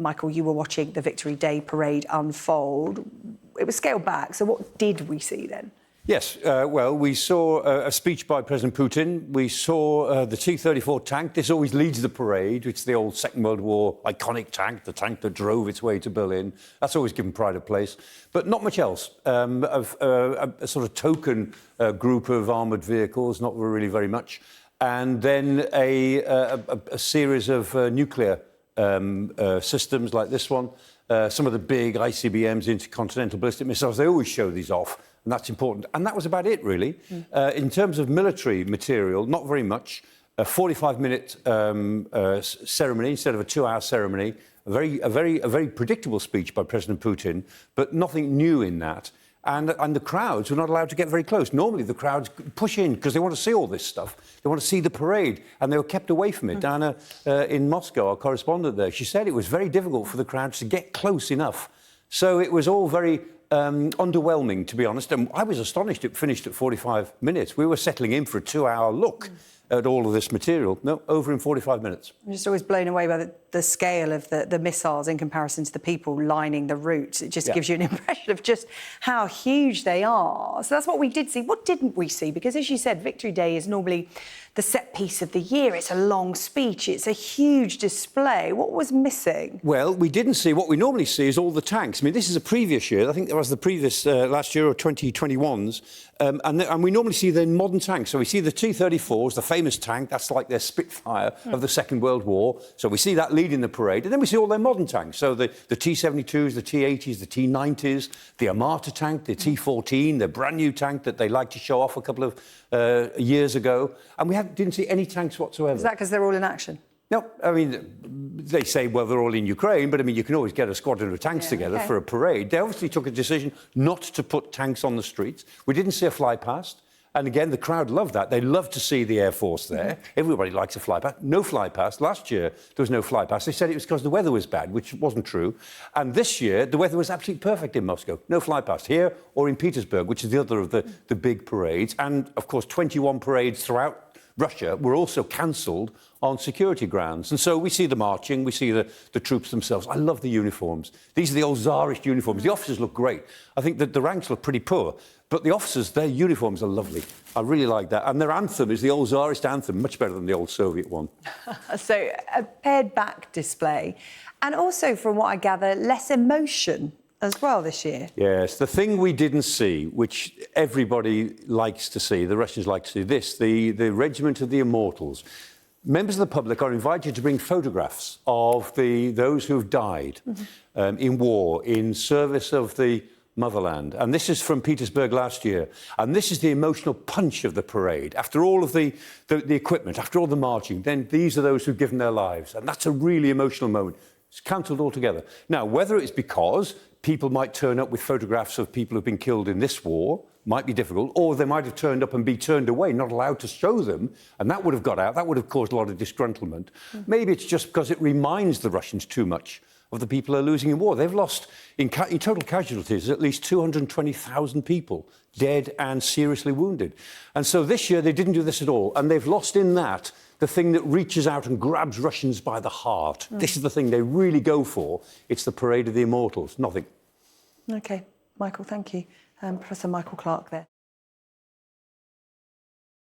Michael, you were watching the Victory Day parade unfold. It was scaled back. So what did we see then? Yes, well, we saw a speech by President Putin. We saw the T-34 tank. This always leads the parade. It's the old Second World War iconic tank, the tank that drove its way to Berlin. That's always given pride of place. But not much else. A sort of token group of armoured vehicles, not really very much. And then a series of nuclear systems like this one. Some of the big ICBMs, intercontinental ballistic missiles, they always show these off. And that's important. And that was about it, really. In terms of military material, not very much. A 45-minute ceremony instead of a 2-hour ceremony. A very predictable speech by President Putin, but nothing new in that. And the crowds were not allowed to get very close. Normally, the crowds push in because they want to see all this stuff. They want to see the parade, and they were kept away from it. Dana, in Moscow, our correspondent there, she said it was very difficult for the crowds to get close enough. So it was all very underwhelming, to be honest. And I was astonished it finished at 45 minutes. We were settling in for a 2-hour look at all of this material. No, over in 45 minutes. I'm just always blown away by the scale of the missiles in comparison to the people lining the route. It just gives you an impression of just how huge they are. So that's what we did see. What didn't we see? Because, as you said, Victory Day is normally the set piece of the year. It's a long speech. It's a huge display. What was missing? Well, we didn't see what we normally see is all the tanks. I mean, this is a previous year. I think there was the previous last year or 2021's. And we normally see the modern tanks. So we see the T-34s, the famous tank. That's like their Spitfire of the Second World War. So we see that leading the parade. And then we see all their modern tanks. So the T-72s, the T-80s, the T-90s, the Armata tank, the T-14, the brand new tank that they liked to show off a couple of years ago. And we didn't see any tanks whatsoever. Is that because they're all in action? No, I mean, they say, well, they're all in Ukraine, but, I mean, you can always get a squadron of tanks together for a parade. They obviously took a decision not to put tanks on the streets. We didn't see a fly past. And again, the crowd loved that. They loved to see the Air Force there. Everybody likes a fly past. No fly past. Last year, there was no fly past. They said it was because the weather was bad, which wasn't true. And this year, the weather was absolutely perfect in Moscow. No fly past here or in Petersburg, which is the other of the big parades. And, of course, 21 parades throughout Russia were also cancelled on security grounds. And so we see the marching, we see the troops themselves. I love the uniforms. These are the old Tsarist uniforms. The officers look great. I think that the ranks look pretty poor. But the officers, their uniforms are lovely. I really like that. And their anthem is the old Tsarist anthem, much better than the old Soviet one. So a pared-back display. And also, from what I gather, less emotion as well this year. Yes, the thing we didn't see, which everybody likes to see, the Russians like to see this, the Regiment of the Immortals. Members of the public are invited to bring photographs of those who've died in war, in service of the motherland. And this is from Petersburg last year. And this is the emotional punch of the parade. After all of the equipment, after all the marching, then these are those who've given their lives. And that's a really emotional moment. It's cancelled altogether. Now, whether it's because people might turn up with photographs of people who've been killed in this war, might be difficult, or they might have turned up and be turned away, not allowed to show them, and that would have got out. That would have caused a lot of disgruntlement. Maybe it's just because it reminds the Russians too much of the people who are losing in war. They've lost, in total casualties, at least 220,000 people, dead and seriously wounded. And so this year they didn't do this at all, and they've lost in that the thing that reaches out and grabs Russians by the heart. This is the thing they really go for. It's the Parade of the Immortals. Nothing. OK. Michael, thank you. Professor Michael Clake there.